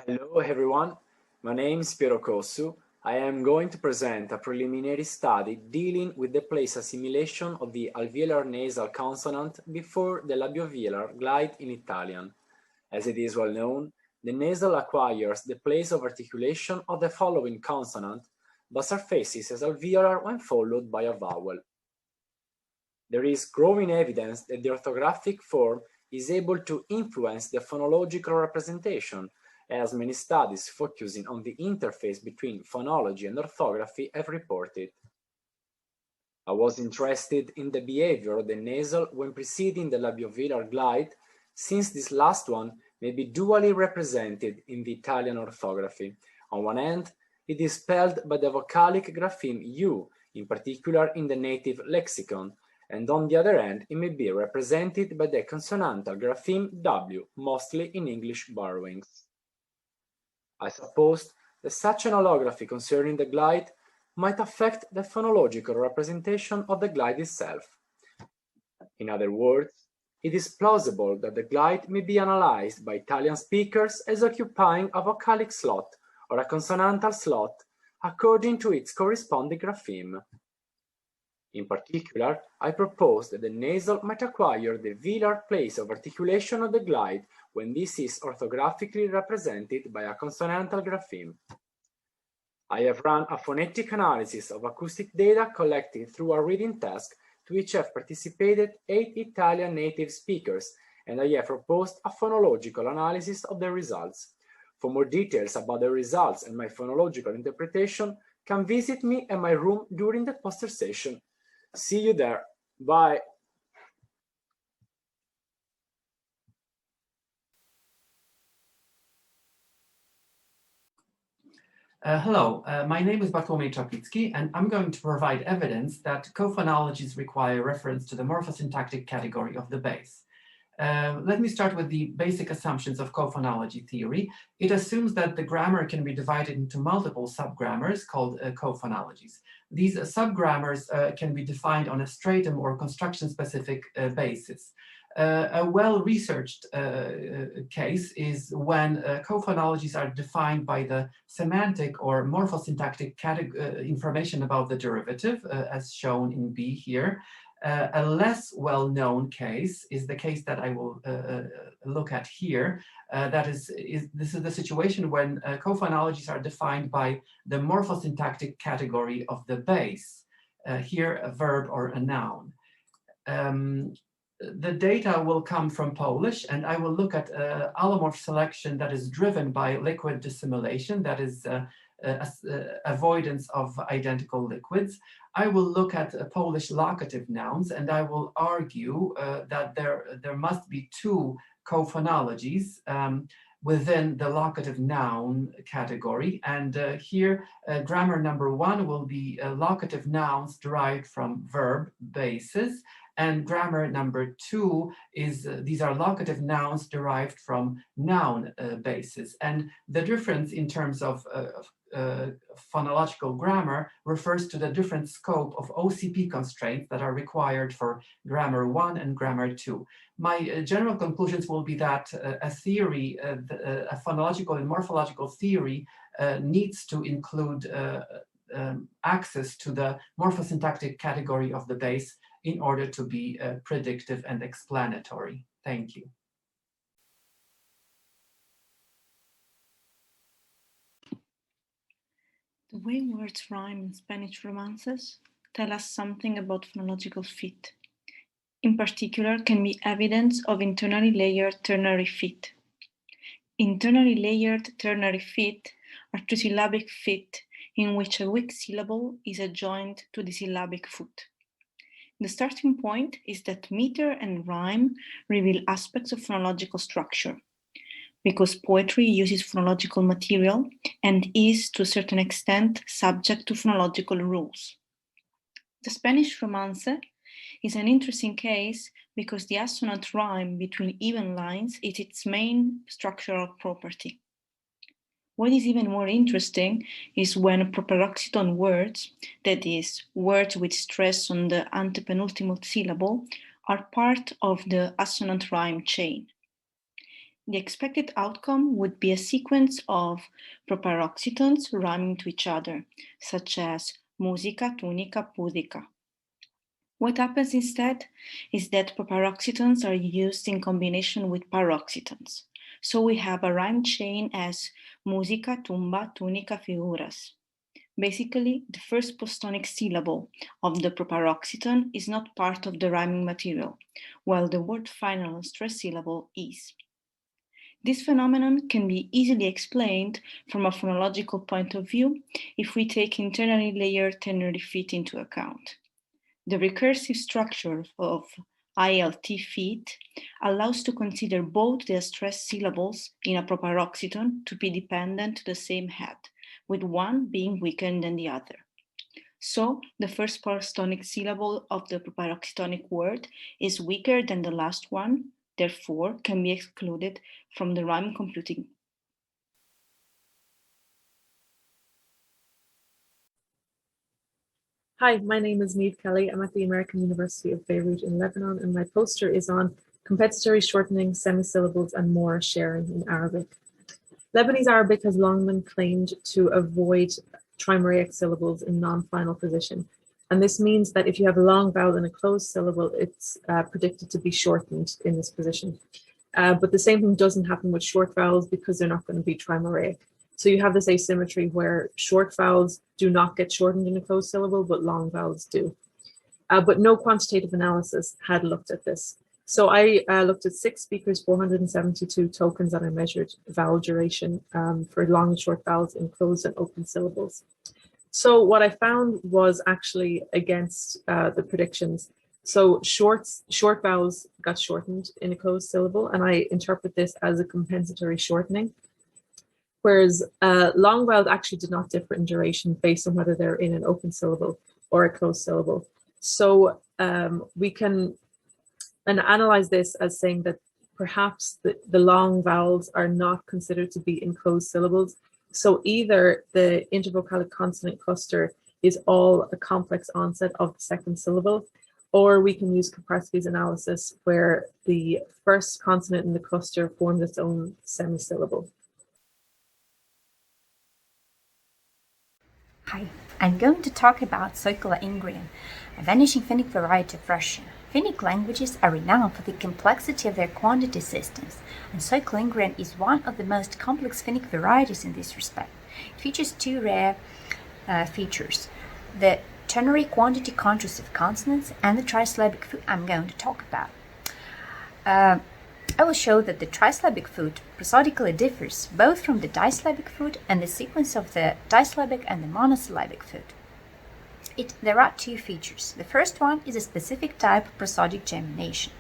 Hello everyone, my name is Piero Kossu. I am going to present a preliminary study dealing with the place assimilation of the alveolar nasal consonant before the labiovelar glide in Italian. As it is well known, the nasal acquires the place of articulation of the following consonant, but surfaces as alveolar when followed by a vowel. There is growing evidence that the orthographic form is able to influence the phonological representation, as many studies focusing on the interface between phonology and orthography have reported. I was interested in the behavior of the nasal when preceding the labiovelar glide, since this last one may be dually represented in the Italian orthography. On one end, it is spelled by the vocalic grapheme U, in particular in the native lexicon, and on the other end, it may be represented by the consonantal grapheme W, mostly in English borrowings. I supposed that such an holography concerning the glide might affect the phonological representation of the glide itself. In other words, it is plausible that the glide may be analyzed by Italian speakers as occupying a vocalic slot or a consonantal slot according to its corresponding grapheme. In particular, I proposed that the nasal might acquire the velar place of articulation of the glide when this is orthographically represented by a consonantal grapheme. I have run a phonetic analysis of acoustic data collected through a reading task to which have participated 8 Italian native speakers, and I have proposed a phonological analysis of the results. For more details about the results and my phonological interpretation, come visit me at my room during the poster session. See you there. Bye. Hello, my name is Bartłomiej Czaplicki, and I'm going to provide evidence that cophonologies require reference to the morphosyntactic category of the base. Let me start with the basic assumptions of cophonology theory. It assumes that the grammar can be divided into multiple subgrammars called cophonologies. These subgrammars can be defined on a stratum or construction-specific basis. A well-researched case is when cophonologies are defined by the semantic or morphosyntactic information about the derivative, as shown in B here. A less well-known case is the case that I will look at here. This is the situation when cophonologies are defined by the morphosyntactic category of the base, here a verb or a noun. The data will come from Polish, and I will look at allomorph selection that is driven by liquid dissimilation, that is avoidance of identical liquids. I will look at Polish locative nouns, and I will argue that there must be 2 cophonologies within the locative noun category. And here, grammar number 1 will be locative nouns derived from verb bases. And grammar number 2 is, these are locative nouns derived from noun bases. And the difference in terms of phonological grammar refers to the different scope of OCP constraints that are required for grammar 1 and grammar 2. My general conclusions will be that a theory, a phonological and morphological theory needs to include access to the morphosyntactic category of the base in order to be predictive and explanatory. Thank you. The way words rhyme in Spanish romances tell us something about phonological fit. In particular, can be evidence of internally layered ternary fit. Internally layered ternary fit are trisyllabic fit in which a weak syllable is adjoined to the syllabic foot. The starting point is that meter and rhyme reveal aspects of phonological structure, because poetry uses phonological material and is, to a certain extent, subject to phonological rules. The Spanish Romance is an interesting case because the assonant rhyme between even lines is its main structural property. What is even more interesting is when proparoxyton words, that is, words with stress on the antepenultimate syllable, are part of the assonant rhyme chain. The expected outcome would be a sequence of proparoxytons rhyming to each other, such as musica, tunica, pudica. What happens instead is that proparoxytons are used in combination with paroxytons. So we have a rhyme chain as musica, tumba, tunica, figuras. Basically, the first postonic syllable of the proparoxyton is not part of the rhyming material, while the word final stressed syllable is. This phenomenon can be easily explained from a phonological point of view if we take internally layered ternary feet into account. The recursive structure of ILT feet allows to consider both the stressed syllables in a proparoxyton to be dependent to the same head, with one being weaker than the other. So, the first postonic syllable of the proparoxytonic word is weaker than the last one, therefore can be excluded from the rhyme computing. Hi, my name is Niamh Kelly. I'm at the American University of Beirut in Lebanon, and my poster is on compensatory shortening, semisyllables, and more sharing in Arabic. Lebanese Arabic has long been claimed to avoid trimoraic syllables in non-final position. And this means that if you have a long vowel in a closed syllable, it's predicted to be shortened in this position. But the same thing doesn't happen with short vowels because they're not going to be trimoraic. So you have this asymmetry where short vowels do not get shortened in a closed syllable, but long vowels do. But no quantitative analysis had looked at this. So I looked at 6 speakers, 472 tokens, and I measured vowel duration for long and short vowels in closed and open syllables. So what I found was actually against the predictions. So short vowels got shortened in a closed syllable, and I interpret this as a compensatory shortening. Whereas long vowels actually did not differ in duration based on whether they're in an open syllable or a closed syllable. So we can analyze this as saying that perhaps the long vowels are not considered to be in closed syllables. So either the intervocalic consonant cluster is all a complex onset of the second syllable, or we can use Kaprasky's analysis where the first consonant in the cluster forms its own semisyllable. Hi, I'm going to talk about Soikla-Ingrian, a vanishing Finnic variety of Russian. Finnic languages are renowned for the complexity of their quantity systems, and Soikla-Ingrian is one of the most complex Finnic varieties in this respect. It features two rare features: the ternary quantity contrastive consonants and the trisyllabic foot I'm going to talk about. I will show that the trisyllabic foot prosodically differs both from the disyllabic foot and the sequence of the disyllabic and the monosyllabic foot. There are two features. The first one is a specific type of prosodic gemination.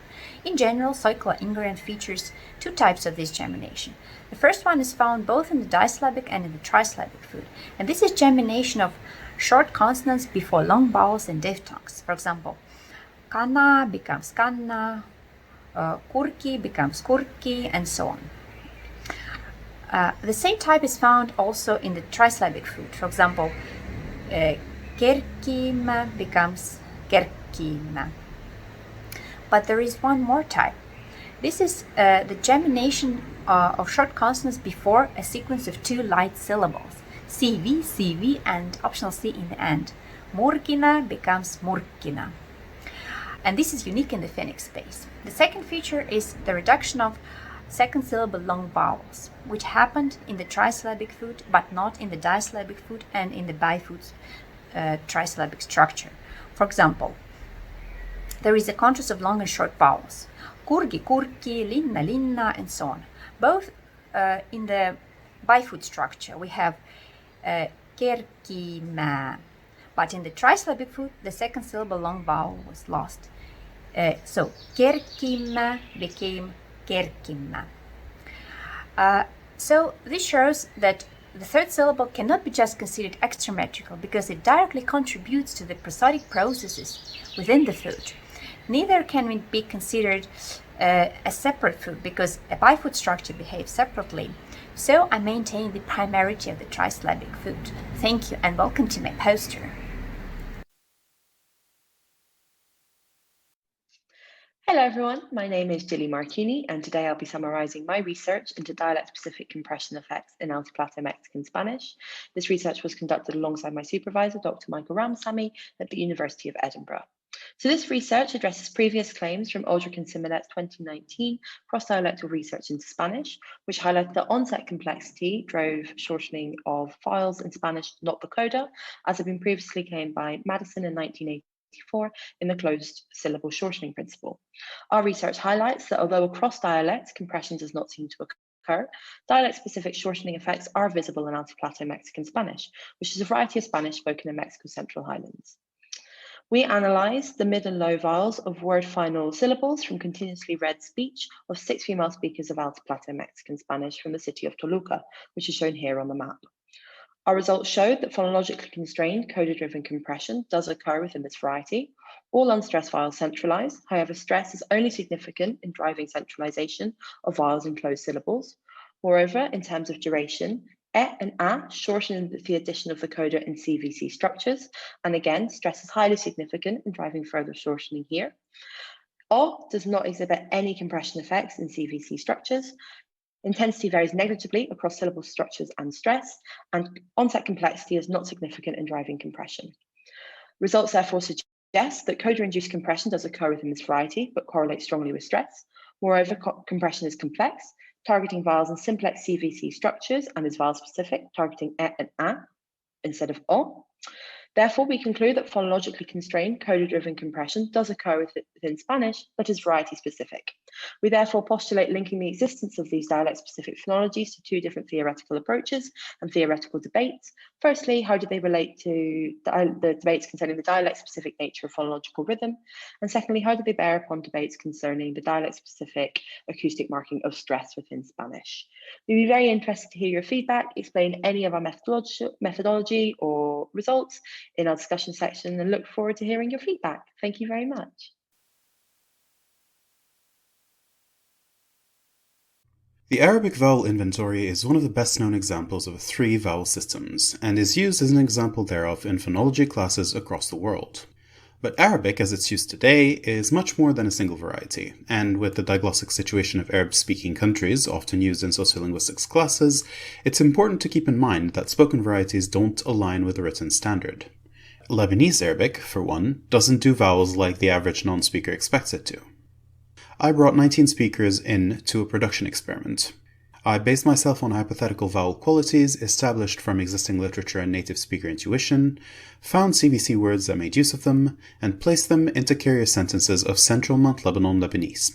In general, Soikla-Ingrian features two types of this gemination. The first one is found both in the disyllabic and in the trisyllabic foot, and this is gemination of short consonants before long vowels and diphthongs. For example, kana becomes kanna, kurki becomes kurki, and so on. The same type is found also in the trisyllabic foot. For example, kerkima becomes kerkima. But there is one more type. This is the gemination of short consonants before a sequence of two light syllables, CV, CV, and optional C in the end. Murkina becomes murkina. And this is unique in the Finnic space. The second feature is the reduction of second syllable long vowels, which happened in the trisyllabic foot, but not in the disyllabic foot and in the bifoot's trisyllabic structure. For example, there is a contrast of long and short vowels: kurgi, kurki, linna, linna, and so on. Both in the bifoot structure we have kerkimä, but in the trisyllabic foot the second syllable long vowel was lost. So kerkimä became kerkimä. So this shows that the third syllable cannot be just considered extrametrical because it directly contributes to the prosodic processes within the foot. Neither can it be considered a separate foot because a bifoot structure behaves separately. So I maintain the primarity of the trisyllabic foot. Thank you and welcome to my poster. Hello everyone, my name is Gilly Martini and today I'll be summarising my research into dialect-specific compression effects in Altiplano Mexican Spanish. This research was conducted alongside my supervisor, Dr. Michael Ramsamy at the University of Edinburgh. So this research addresses previous claims from Aldrich and Simolet's 2019 cross-dialectal research into Spanish, which highlighted that onset complexity drove shortening of vowels in Spanish, not the coda, as had been previously claimed by Madison in 1984 in the closed syllable shortening principle. Our research highlights that although across dialects, compression does not seem to occur, dialect-specific shortening effects are visible in Altiplano Mexican Spanish, which is a variety of Spanish spoken in Mexico's Central Highlands. We analysed the mid and low vowels of word final syllables from continuously read speech of 6 female speakers of Altiplano Mexican Spanish from the city of Toluca, which is shown here on the map. Our results showed that phonologically constrained coda-driven compression does occur within this variety. All unstressed vowels centralise, however, stress is only significant in driving centralisation of vowels in closed syllables. Moreover, in terms of duration, e and a shorten the addition of the coda in CVC structures, and again, stress is highly significant in driving further shortening here. O does not exhibit any compression effects in CVC structures. Intensity varies negligibly across syllable structures and stress, and onset complexity is not significant in driving compression. Results therefore suggest that coda-induced compression does occur within this variety, but correlates strongly with stress. Moreover, compression is complex, targeting vowels in simplex CVC structures and is vowel-specific, targeting e and a instead of o. Therefore, we conclude that phonologically constrained coda-driven compression does occur within Spanish, but is variety-specific. We therefore postulate linking the existence of these dialect-specific phonologies to two different theoretical approaches and theoretical debates. Firstly, how do they relate to the debates concerning the dialect-specific nature of phonological rhythm? And secondly, how do they bear upon debates concerning the dialect-specific acoustic marking of stress within Spanish? We'd be very interested to hear your feedback, explain any of our methodology or results in our discussion section, and look forward to hearing your feedback. Thank you very much. The Arabic vowel inventory is one of the best known examples of 3 vowel systems, and is used as an example thereof in phonology classes across the world. But Arabic, as it's used today, is much more than a single variety, and with the diglossic situation of Arab-speaking countries often used in sociolinguistics classes, it's important to keep in mind that spoken varieties don't align with the written standard. Lebanese Arabic, for one, doesn't do vowels like the average non-speaker expects it to. I brought 19 speakers in to a production experiment. I based myself on hypothetical vowel qualities established from existing literature and native speaker intuition, found CVC words that made use of them, and placed them into carrier sentences of Central Mount Lebanon Lebanese.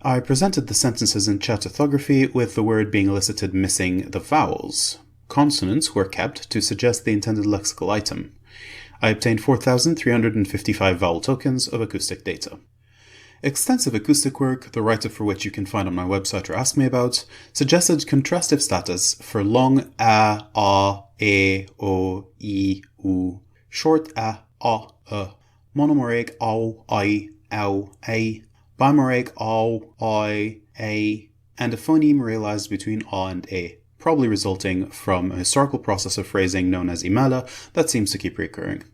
I presented the sentences in chat orthography with the word being elicited missing the vowels. Consonants were kept to suggest the intended lexical item. I obtained 4,355 vowel tokens of acoustic data. Extensive acoustic work, the write-up for which you can find on my website or ask me about, suggested contrastive status for long a, e, o, i, u, short a, monomoraic ow, I, ow, a, bimoraic ow, I, a, and a phoneme realized between a and a, probably resulting from a historical process of phrasing known as imala that seems to keep recurring.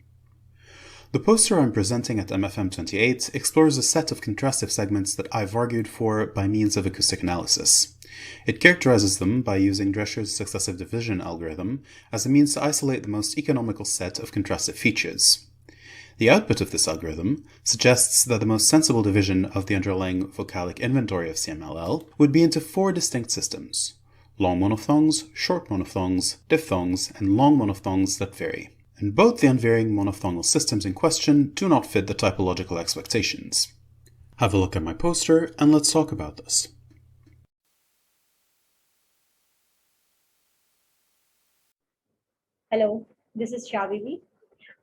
The poster I'm presenting at MFM 28 explores a set of contrastive segments that I've argued for by means of acoustic analysis. It characterizes them by using Drescher's successive division algorithm as a means to isolate the most economical set of contrastive features. The output of this algorithm suggests that the most sensible division of the underlying vocalic inventory of CMLL would be into 4 distinct systems: long monophthongs, short monophthongs, diphthongs, and long monophthongs that vary. And both the unvarying monophthongal systems in question do not fit the typological expectations. Have a look at my poster and let's talk about this. Hello, this is Shavivi.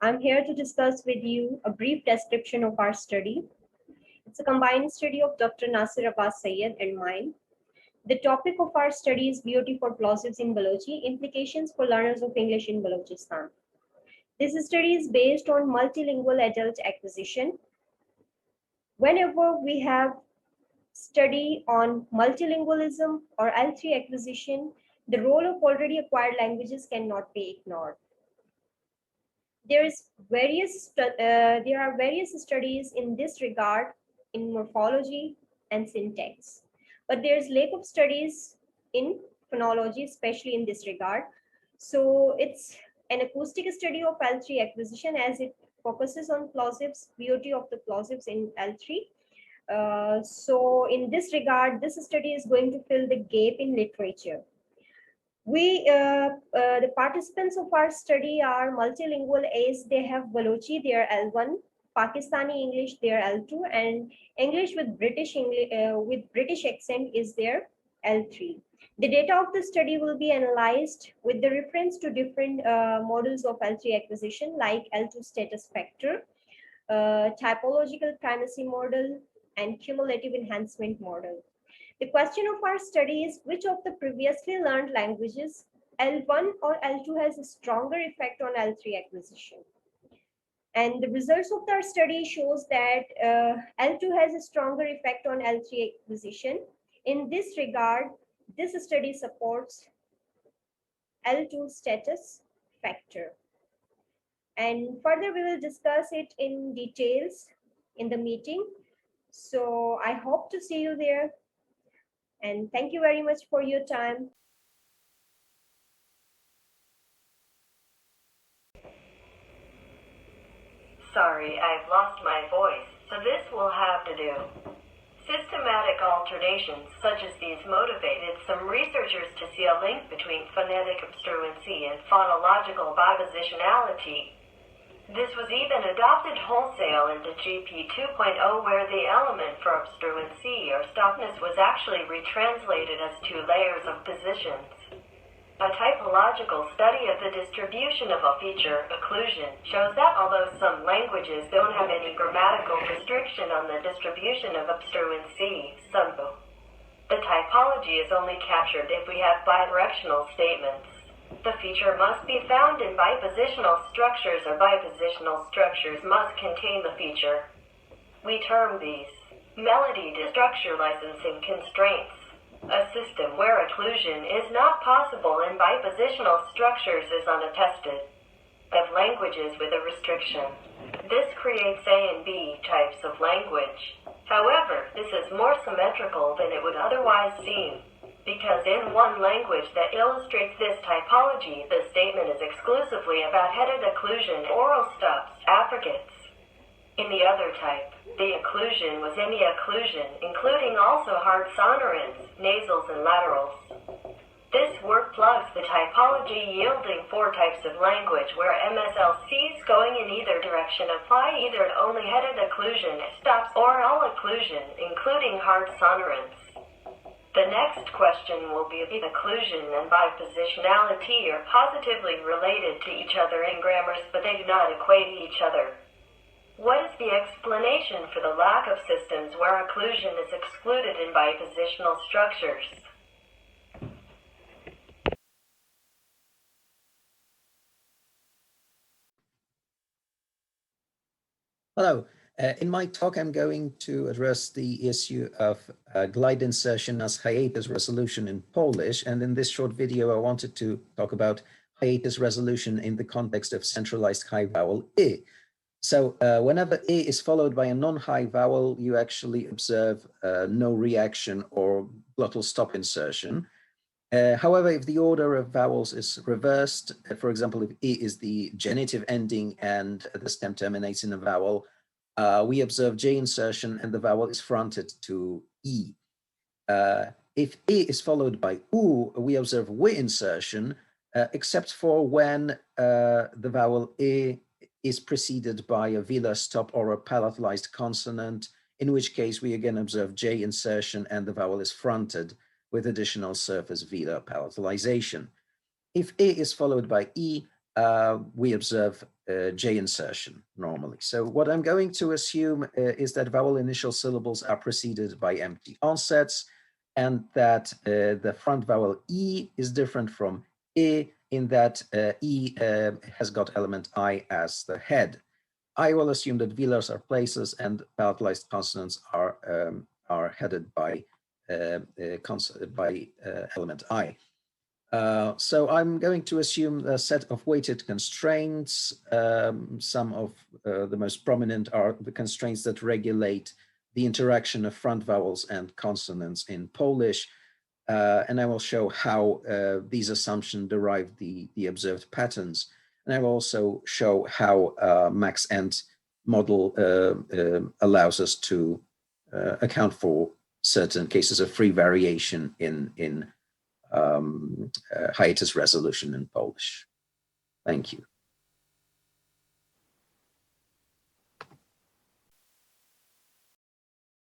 I'm here to discuss with you a brief description of our study. It's a combined study of Dr. Nasir Abbas Sayed and mine. The topic of our study is BOT for plosives in Balochi, implications for learners of English in Balochistan. This study is based on multilingual adult acquisition. Whenever we have study on multilingualism or L3 acquisition, the role of already acquired languages cannot be ignored. There are various studies in this regard in morphology and syntax. But there's lack of studies in phonology, especially in this regard. So it's an acoustic study of L3 acquisition as it focuses on plosives, BOT of the plosives in L3. So in this regard, this study is going to fill the gap in literature. The participants of our study are multilingual as they have Balochi, they are L1, Pakistani English, they are L2, and English with British accent is their L3. The data of the study will be analyzed with the reference to different models of L3 acquisition like L2 status factor, typological primacy model, and cumulative enhancement model. The question of our study is which of the previously learned languages, L1 or L2, has a stronger effect on L3 acquisition. And the results of our study shows that L2 has a stronger effect on L3 acquisition. In this regard, this study supports L2 status factor. And further, we will discuss it in details in the meeting. So I hope to see you there. And thank you very much for your time. Sorry, I've lost my voice, so this will have to do. Systematic alternations such as these motivated some researchers to see a link between phonetic obstruency and phonological bipositionality. This was even adopted wholesale into GP 2.0, where the element for obstruency or stopness was actually retranslated as 2 layers of positions. A typological study of the distribution of a feature, occlusion, shows that although some languages don't have any grammatical restriction on the distribution of obstruency, some do. The typology is only captured if we have bidirectional statements. The feature must be found in bipositional structures, or bipositional structures must contain the feature. We term these melody to structure licensing constraints. A system where occlusion is not possible in bipositional structures is unattested. Of languages with a restriction. This creates A and B types of language. However, this is more symmetrical than it would otherwise seem. Because in one language that illustrates this typology, the statement is exclusively about headed occlusion, oral stops, affricates. In the other type, the occlusion was occlusion, including also hard sonorants, nasals, and laterals. This work plugs the typology, yielding 4 types of language where MSLCs going in either direction apply either only headed occlusion, stops, or all occlusion, including hard sonorants. The next question will be if occlusion and bipositionality are positively related to each other in grammars, but they do not equate each other. What is the explanation for the lack of systems where occlusion is excluded in bipositional structures? Hello. In my talk, I'm going to address the issue of glide insertion as hiatus resolution in Polish. And in this short video, I wanted to talk about hiatus resolution in the context of centralized high vowel I. So whenever I is followed by a non-high vowel, you actually observe no reaction or glottal stop insertion. However, if the order of vowels is reversed, for example, if I is the genitive ending and the stem terminates in a vowel, we observe J insertion and the vowel is fronted to E. If I is followed by U, we observe W insertion, except for when the vowel I is preceded by a velar stop or a palatalized consonant, in which case we again observe J insertion and the vowel is fronted with additional surface velar palatalization. If I is followed by E, we observe J insertion normally. So what I'm going to assume is that vowel initial syllables are preceded by empty onsets, and that the front vowel E is different from I in that E has got element I as the head. I will assume that velars are places and palatalized consonants are headed by element I. So I'm going to assume a set of weighted constraints. Some of the most prominent are the constraints that regulate the interaction of front vowels and consonants in Polish, and I will show how these assumptions derive the observed patterns. And I will also show how Max-Ent model allows us to account for certain cases of free variation in hiatus resolution in Polish. Thank you.